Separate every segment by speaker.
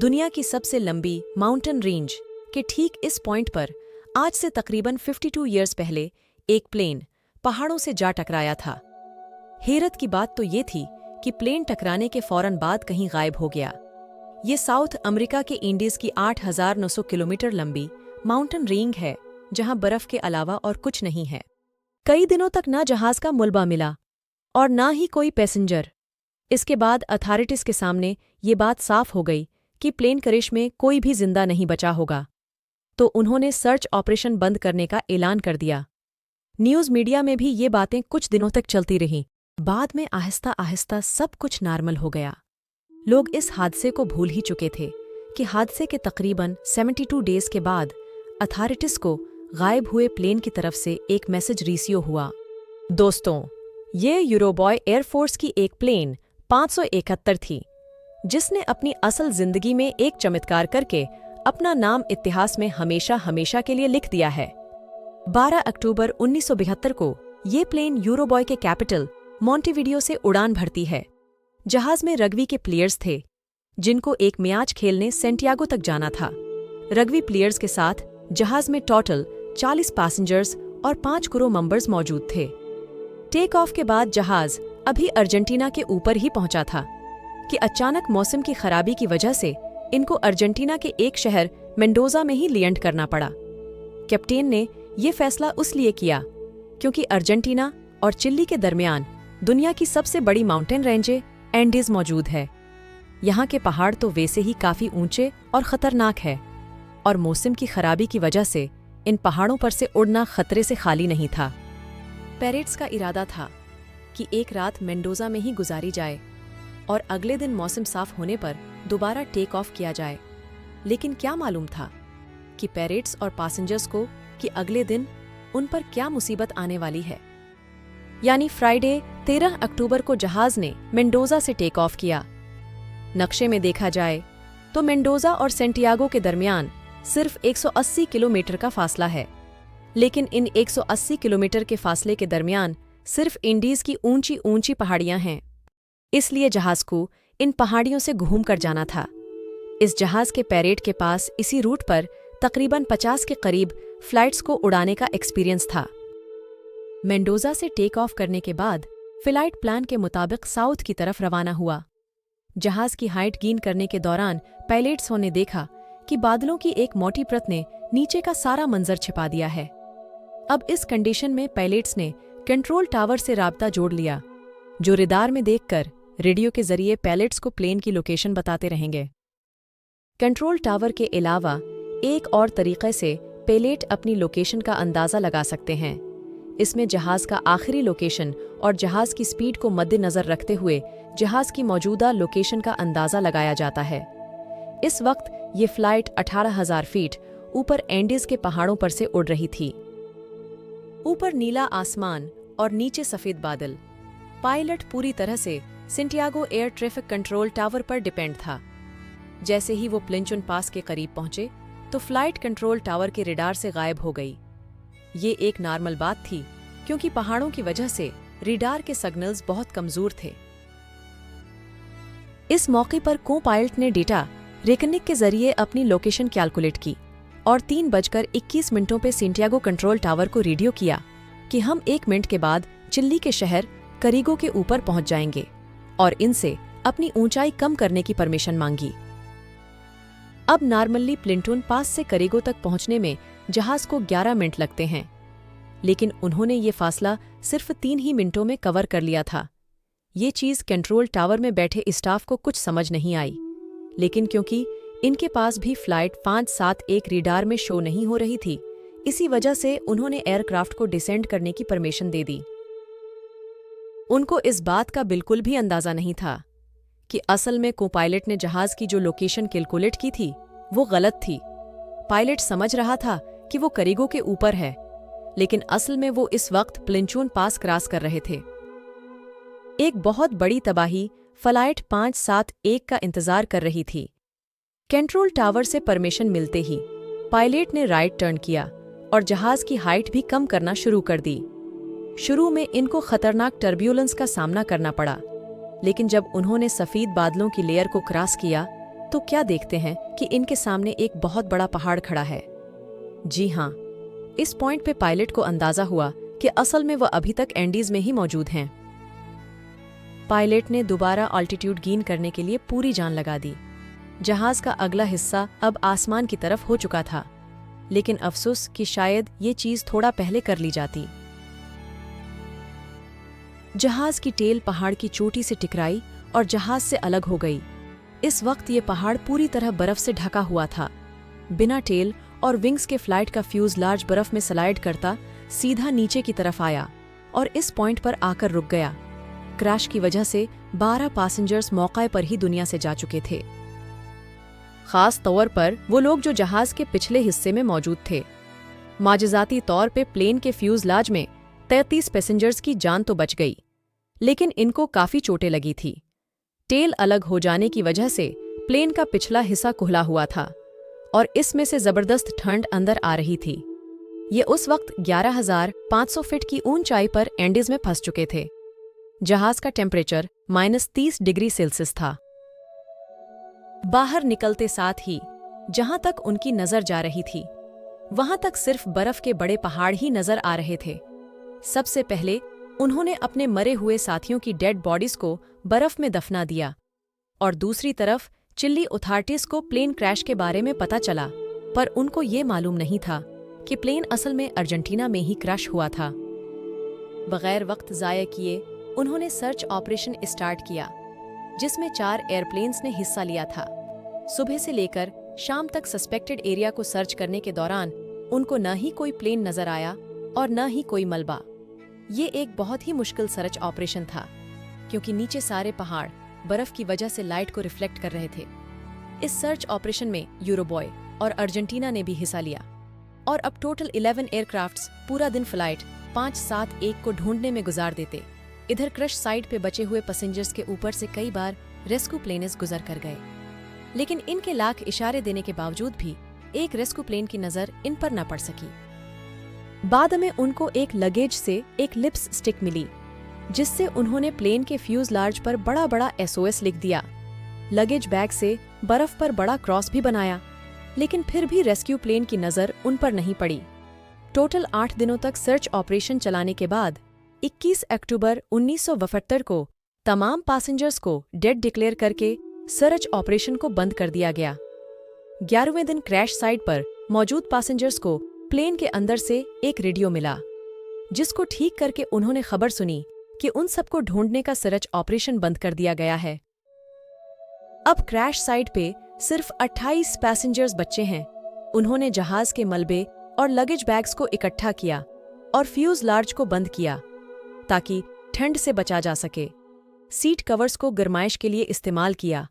Speaker 1: दुनिया की सबसे लंबी माउंटेन रेंज के ठीक इस पॉइंट पर आज से तकरीबन 52 ईयर्स पहले एक प्लेन पहाड़ों से जा टकराया था। हैरत की बात तो ये थी कि प्लेन टकराने के फौरन बाद कहीं गायब हो गया। ये साउथ अमेरिका के इंडीज की 8,900 किलोमीटर लंबी माउंटेन रेंज है, जहां बर्फ के अलावा और कुछ नहीं है। कई दिनों तक ना जहाज का मुलबा मिला और ना ही कोई पैसेंजर। इसके बाद अथॉरिटीज के सामने ये बात साफ हो गई कि प्लेन क्रैश में कोई भी जिंदा नहीं बचा होगा, तो उन्होंने सर्च ऑपरेशन बंद करने का ऐलान कर दिया। न्यूज़ मीडिया में भी ये बातें कुछ दिनों तक चलती रहीं। बाद में आहिस्ता आहिस्ता सब कुछ नॉर्मल हो गया। लोग इस हादसे को भूल ही चुके थे कि हादसे के तकरीबन 72 डेज के बाद अथॉरिटीज को गायब हुए प्लेन की तरफ से एक मैसेज रिसीव हुआ। दोस्तों, ये यूरोबॉय एयरफोर्स की एक प्लेन 571 थी, जिसने अपनी असल जिंदगी में एक चमत्कार करके अपना नाम इतिहास में हमेशा हमेशा के लिए लिख दिया है। 12 अक्टूबर 1972 को ये प्लेन यूरोबॉय के कैपिटल मॉन्टेविडियो से उड़ान भरती है। जहाज में रग्बी के प्लेयर्स थे, जिनको एक मैच खेलने सेंटियागो तक जाना था। रग्बी प्लेयर्स के साथ जहाज में टोटल 40 पैसेंजर्स और 5 क्रू मेंबर्स मौजूद थे। टेक ऑफ के बाद जहाज अभी अर्जेंटीना के ऊपर ही पहुंचा था कि अचानक मौसम की खराबी की वजह से इनको अर्जेंटीना के एक शहर मेंडोजा में ही लैंड करना पड़ा। कैप्टेन ने ये फैसला उसलिए किया क्योंकि अर्जेंटीना और चिली के दरमियान दुनिया की सबसे बड़ी माउंटेन रेंजें एंडीज मौजूद है। यहाँ के पहाड़ तो वैसे ही काफी ऊंचे और खतरनाक है, और मौसम की खराबी की वजह से इन पहाड़ों पर से उड़ना खतरे से खाली नहीं था। पेरेट्स का इरादा था कि एक रात मेंडोजा में ही गुजारी जाए और अगले दिन मौसम साफ होने पर दोबारा टेक ऑफ किया जाए। लेकिन क्या मालूम था कि पेरेट्स और पैसेंजर्स को कि अगले दिन उन पर क्या मुसीबत आने वाली है। यानी फ्राइडे 13 अक्टूबर को जहाज ने मेंडोजा से टेक ऑफ किया। नक्शे में देखा जाए तो मेंडोजा और सेंटियागो के दरमियान सिर्फ 180 किलोमीटर का फासला है, लेकिन इन 180 किलोमीटर के फासले के दरमियान सिर्फ इंडीज की ऊंची ऊंची पहाड़ियां हैं। इसलिए जहाज को इन पहाड़ियों से घूम कर जाना था। इस जहाज के पैरेट के पास इसी रूट पर तकरीबन 50 के करीब फ्लाइट्स को उड़ाने का एक्सपीरियंस था। मेंडोजा से टेक ऑफ करने के बाद फ्लाइट प्लान के मुताबिक साउथ की तरफ रवाना हुआ। जहाज की हाइट गेन करने के दौरान पायलट्स ने देखा कि बादलों की एक मोटी परत ने नीचे का सारा मंजर छिपा दिया है। अब इस कंडीशन में पायलट्स ने कंट्रोल टावर से राब्ता जोड़ लिया, जो रडार में देखकर रेडियो के जरिए पायलट्स को प्लेन की लोकेशन बताते रहेंगे। कंट्रोल टावर के अलावा एक और तरीके से पायलट अपनी लोकेशन का अंदाजा लगा सकते हैं। इसमें जहाज का आखिरी लोकेशन और जहाज की स्पीड को मद्देनजर रखते हुए जहाज की मौजूदा लोकेशन का अंदाजा लगाया जाता है। इस वक्त ये फ्लाइट 18,000 फीट ऊपर एंडीज के पहाड़ों पर से उड़ रही थी। ऊपर नीला आसमान और नीचे सफेद बादल। पायलट पूरी तरह से Santiago air traffic control tower पर डिपेंड था। जैसे ही वो प्लिंचुन पास के करीब पहुंचे तो फ्लाइट कंट्रोल टावर के रडार से गायब हो गई। ये एक नॉर्मल बात थी, क्योंकि पहाड़ों की वजह से रडार के सिग्नल्स बहुत कमजोर थे। इस मौके पर को पायलट ने डेटा रेकनिक के जरिए अपनी लोकेशन कैलकुलेट की और 3:21 पे सेंटियागो कंट्रोल टावर को रेडियो किया कि हम 1 मिनट के बाद चिली के शहर करीगो के ऊपर पहुंच जाएंगे, और इनसे अपनी ऊंचाई कम करने की परमिशन मांगी। अब नॉर्मली प्लिंटून पास से करीगो तक पहुंचने में जहाज को 11 मिनट लगते हैं, लेकिन उन्होंने ये फासला सिर्फ 3 ही मिनटों में कवर कर लिया था। ये चीज कंट्रोल टावर में बैठे स्टाफ को कुछ समझ नहीं आई, लेकिन क्योंकि इनके पास भी फ्लाइट 571 रडार में शो नहीं हो रही थी, इसी वजह से उन्होंने एयरक्राफ्ट को डिसेंड करने की परमिशन दे दी। उनको इस बात का बिल्कुल भी अंदाजा नहीं था कि असल में को पायलट ने जहाज की जो लोकेशन कैलकुलेट की थी वो गलत थी। पायलट समझ रहा था कि वो करीगो के ऊपर है, लेकिन असल में वो इस वक्त प्लिंचून पास क्रॉस कर रहे थे। एक बहुत बड़ी तबाही फ्लाइट 571 का इंतजार कर रही थी। कंट्रोल टावर से परमिशन मिलते ही पायलट ने राइट टर्न किया और जहाज की हाइट भी कम करना शुरू कर दी। शुरू में इनको खतरनाक टर्ब्यूलेंस का सामना करना पड़ा, लेकिन जब उन्होंने सफेद बादलों की लेयर को क्रॉस किया तो क्या देखते हैं कि इनके सामने एक बहुत बड़ा पहाड़ खड़ा है। जी हाँ, इस पॉइंट पे पायलट को अंदाजा हुआ कि असल में वह अभी तक एंडीज में ही मौजूद हैं। पायलट ने दोबारा ऑल्टीट्यूड गेन करने के लिए पूरी जान लगा दी। जहाज का अगला हिस्सा अब आसमान की तरफ हो चुका था, लेकिन अफसोस कि शायद ये चीज थोड़ा पहले कर ली जाती। जहाज की टेल पहाड़ की चोटी से टकराई और जहाज से अलग हो गई। इस वक्त ये पहाड़ पूरी तरह बर्फ से ढका हुआ था। बिना टेल और विंग्स के फ्लाइट का फ्यूजलाज बर्फ में स्लाइड करता सीधा नीचे की तरफ आया और इस पॉइंट पर आकर रुक गया। क्रैश की वजह से 12 पैसेंजर्स मौके पर ही दुनिया से जा चुके थे, खास तौर पर वो लोग जो जहाज के पिछले हिस्से में मौजूद थे। माजजाती तौर पे प्लेन के फ्यूजलाज में 33 पैसेंजर्स की जान तो बच गई, लेकिन इनको काफी चोटें लगी थी। टेल अलग हो जाने की वजह से प्लेन का पिछला हिस्सा खुला हुआ था और इसमें से जबरदस्त ठंड अंदर आ रही थी। ये उस वक्त 11,500 फीट की ऊंचाई पर एंडीज में फंस चुके थे। जहाज का टेम्परेचर -30 डिग्री सेल्सियस था। बाहर निकलते साथ ही जहां तक उनकी नजर जा रही थी, वहां तक सिर्फ बर्फ के बड़े पहाड़ ही नजर आ रहे थे। सबसे पहले उन्होंने अपने मरे हुए साथियों की डेड बॉडीज को बर्फ में दफना दिया और दूसरी तरफ चिली अथॉरिटीज को प्लेन क्रैश के बारे में पता चला, पर उनको ये मालूम नहीं था कि प्लेन असल में अर्जेंटीना में ही क्रैश हुआ था। बगैर वक्त ज़ाया किए उन्होंने सर्च ऑपरेशन स्टार्ट किया, जिसमें 4 एयरप्लेन्स ने हिस्सा लिया था। सुबह से लेकर शाम तक सस्पेक्टेड एरिया को सर्च करने के दौरान उनको न ही कोई प्लेन नजर आया और न ही कोई मलबा। ये एक बहुत ही मुश्किल सर्च ऑपरेशन था, क्योंकि नीचे सारे पहाड़ बर्फ की वजह से लाइट को रिफ्लेक्ट कर रहे थे। इस सर्च ऑपरेशन में यूरोबॉय और अर्जेंटीना ने भी हिस्सा लिया और अब टोटल 11 एयरक्राफ्ट्स पूरा दिन फ्लाइट 571 को ढूंढने में गुजार देते। इधर क्रश साइड पे बचे हुए पैसेंजर्स के ऊपर से कई बार रेस्क्यू प्लेन्स गुजर कर गए, लेकिन इनके लाख इशारे देने के बावजूद भी एक रेस्क्यू प्लेन की नजर इन पर न पड़ सकी। बाद में उनको एक लगेज से एक लिप्स स्टिक मिली, जिससे उन्होंने प्लेन के फ्यूजलाज पर बड़ा बड़ा SOS लिख दिया। लगेज बैग से बर्फ पर बड़ा क्रॉस भी बनाया, लेकिन फिर भी रेस्क्यू प्लेन की नजर उन पर नहीं पड़ी। टोटल 8 दिनों तक सर्च ऑपरेशन चलाने के बाद 21 अक्टूबर 1972 को तमाम पैसेंजर्स को डेड डिक्लेयर करके सर्च ऑपरेशन को बंद कर दिया गया। 11वें दिन क्रैश साइट पर मौजूद पैसेंजर्स को प्लेन के अंदर से एक रेडियो मिला, जिसको ठीक करके उन्होंने खबर सुनी कि उन सबको ढूंढने का सर्च ऑपरेशन बंद कर दिया गया है। अब क्रैश साइट पे सिर्फ 28 पैसेंजर्स बचे हैं। उन्होंने जहाज के मलबे और लगेज बैग्स को इकट्ठा किया और फ्यूजलाज को बंद किया ताकि ठंड से बचा जा सके। सीट कवर्स को गर्माइश के लिए इस्तेमाल किया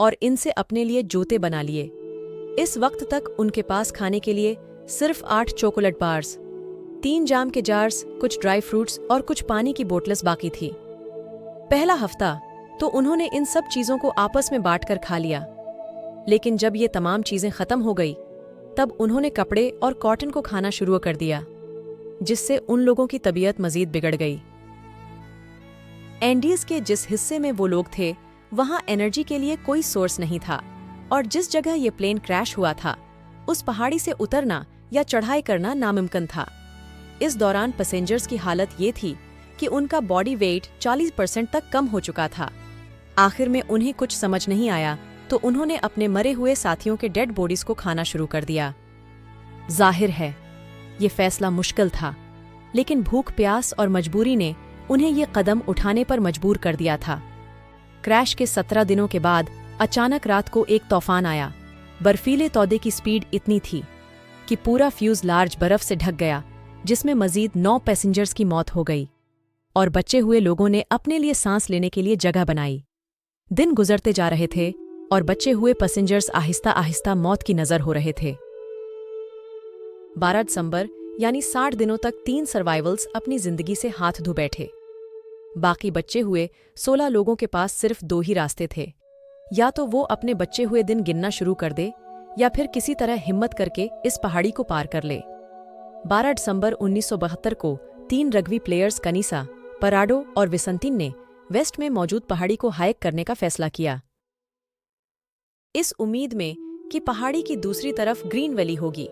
Speaker 1: और इनसे अपने लिए जूते बना लिए। इस वक्त तक उनके पास खाने के लिए सिर्फ 8 चॉकलेट बार्स, 3 जाम के जार्स, कुछ ड्राई फ्रूट्स और कुछ पानी की बोतल्स बाकी थी। पहला हफ्ता तो उन्होंने इन सब चीजों को आपस में बांटकर खा लिया, लेकिन जब ये तमाम चीजें खत्म हो गई तब उन्होंने कपड़े और कॉटन को खाना शुरू कर दिया, जिससे उन लोगों की तबीयत मजीद बिगड़ गई। एंडीज के जिस हिस्से में वो लोग थे वहां एनर्जी के लिए कोई सोर्स नहीं था, और जिस जगह ये प्लेन क्रैश हुआ था उस पहाड़ी से उतरना या चढ़ाई करना नामुमकिन था। इस दौरान पैसेंजर्स की हालत ये थी कि उनका बॉडी वेट 40% तक कम हो चुका था। आखिर में उन्हें कुछ समझ नहीं आया तो उन्होंने अपने मरे हुए साथियों के डेड बॉडीज को खाना शुरू कर दिया। जाहिर है ये फैसला मुश्किल था, लेकिन भूख प्यास और मजबूरी ने उन्हें ये कदम उठाने पर मजबूर कर दिया था। क्रैश के 17 दिनों के बाद अचानक रात को एक तूफान आया। बर्फीले तौदे की स्पीड इतनी थी कि पूरा फ्यूजलाज बर्फ से ढक गया, जिसमें मजीद 9 पैसेंजर्स की मौत हो गई और बचे हुए लोगों ने अपने लिए सांस लेने के लिए जगह बनाई। दिन गुजरते जा रहे थे और बचे हुए पैसेंजर्स आहिस्ता आहिस्ता मौत की नजर हो रहे थे। 12 दिसंबर यानी 60 दिनों तक 3 सर्वाइवल्स अपनी जिंदगी से हाथ धो बैठे। बाकी बचे हुए 16 लोगों के पास सिर्फ 2 ही रास्ते थे, या तो वो अपने बचे हुए दिन गिनना शुरू कर दे या फिर किसी तरह हिम्मत करके इस पहाड़ी को पार कर ले। 12 दिसंबर 1972 को 3 रग्बी प्लेयर्स कनीसा, पराडो और विसंतिन ने वेस्ट में मौजूद पहाड़ी को हाइक करने का फैसला किया। इस उम्मीद में कि पहाड़ी की दूसरी तरफ ग्रीन वैली होगी,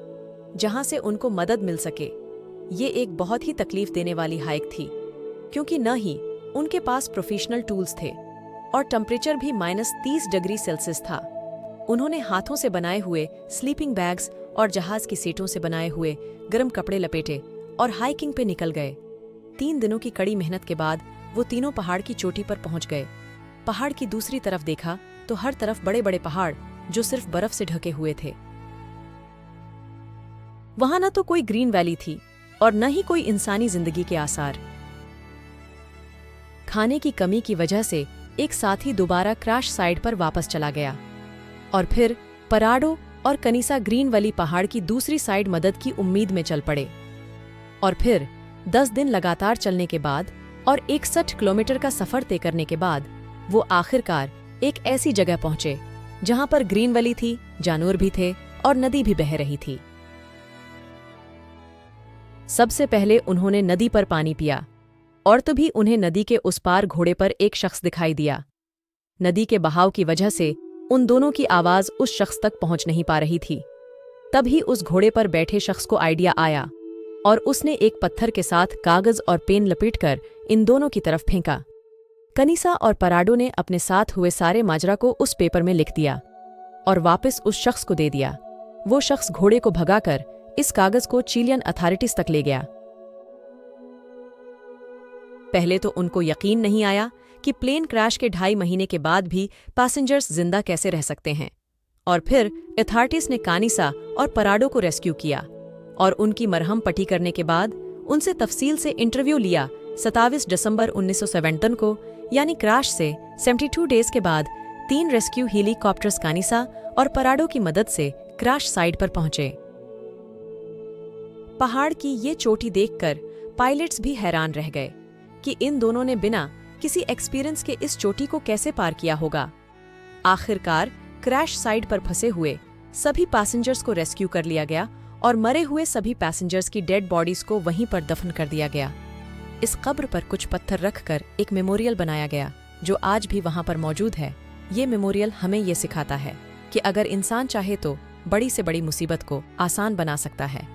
Speaker 1: जहां से उनको मदद मिल सके। ये एक बहुत ही तकलीफ देने वाली हाइक थी, क्योंकि न ही उनके पास प्रोफेशनल टूल्स थे और टेम्परेचर भी -30 डिग्री सेल्सियस था। उन्होंने हाथों से बनाए हुए स्लीपिंग बैग्स और जहाज की सीटों से बनाए हुए गर्म कपड़े लपेटे और हाइकिंग पे निकल गए। 3 दिनों की कड़ी मेहनत के बाद वो तीनों पहाड़ की चोटी पर पहुंच गए। पहाड़ की दूसरी तरफ देखा तो हर तरफ बड़े बड़े पहाड़ जो सिर्फ बर्फ से ढके हुए थे। वहां न तो कोई ग्रीन वैली थी और न ही कोई इंसानी जिंदगी के आसार। खाने की कमी की वजह से एक साथी दोबारा क्रैश साइट पर वापस चला गया और फिर पराडो और कनीसा ग्रीन वैली पहाड़ की दूसरी साइड मदद की उम्मीद में चल पड़े। और फिर 10 दिन लगातार चलने के बाद और 61 किलोमीटर का सफर तय करने के बाद वो आखिरकार एक ऐसी जगह पहुंचे जहां पर ग्रीन वैली थी, जानवर भी थे और नदी भी बह रही थी। सबसे पहले उन्होंने नदी पर पानी पिया और तभी उन्हें नदी के उस पार घोड़े पर एक शख्स दिखाई दिया। नदी के बहाव की वजह से उन दोनों की आवाज उस शख्स तक पहुंच नहीं पा रही थी। तभी उस घोड़े पर बैठे शख्स को आइडिया आया और उसने एक पत्थर के साथ कागज और पेन लपेटकर इन दोनों की तरफ फेंका। कनीसा और पराडो ने अपने साथ हुए सारे माजरा को उस पेपर में लिख दिया और वापस उस शख्स को दे दिया। वो शख्स घोड़े को भगाकर इस कागज को चिलियन अथॉरिटीज तक ले गया। पहले तो उनको यकीन नहीं आया कि प्लेन क्रैश के 2.5 महीने के बाद भी पैसेंजर्स जिंदा कैसे रह सकते हैं। और फिर अथॉरिटीज ने कानिसा और पराडो को रेस्क्यू किया और उनकी मरहम पट्टी करने के बाद उनसे तफसील से इंटरव्यू लिया। 27 दिसंबर 1957 को, यानी क्रैश से 72 डेज के बाद, 3 रेस्क्यू हेलीकॉप्टर्स कानिसा और पराडो की मदद से क्रैश साइट पर पहुंचे। पहाड़ की ये चोटी देखकर पायलट्स भी हैरान रह गए कि इन दोनों ने बिना किसी एक्सपीरियंस के इस चोटी को कैसे पार किया होगा। आखिरकार क्रैश साइट पर फंसे हुए सभी पैसेंजर्स को रेस्क्यू कर लिया गया और मरे हुए सभी पैसेंजर्स की डेड बॉडीज को वहीं पर दफन कर दिया गया। इस कब्र पर कुछ पत्थर रखकर एक मेमोरियल बनाया गया जो आज भी वहां पर मौजूद है। ये मेमोरियल हमें ये सिखाता है कि अगर इंसान चाहे तो बड़ी से बड़ी मुसीबत को आसान बना सकता है।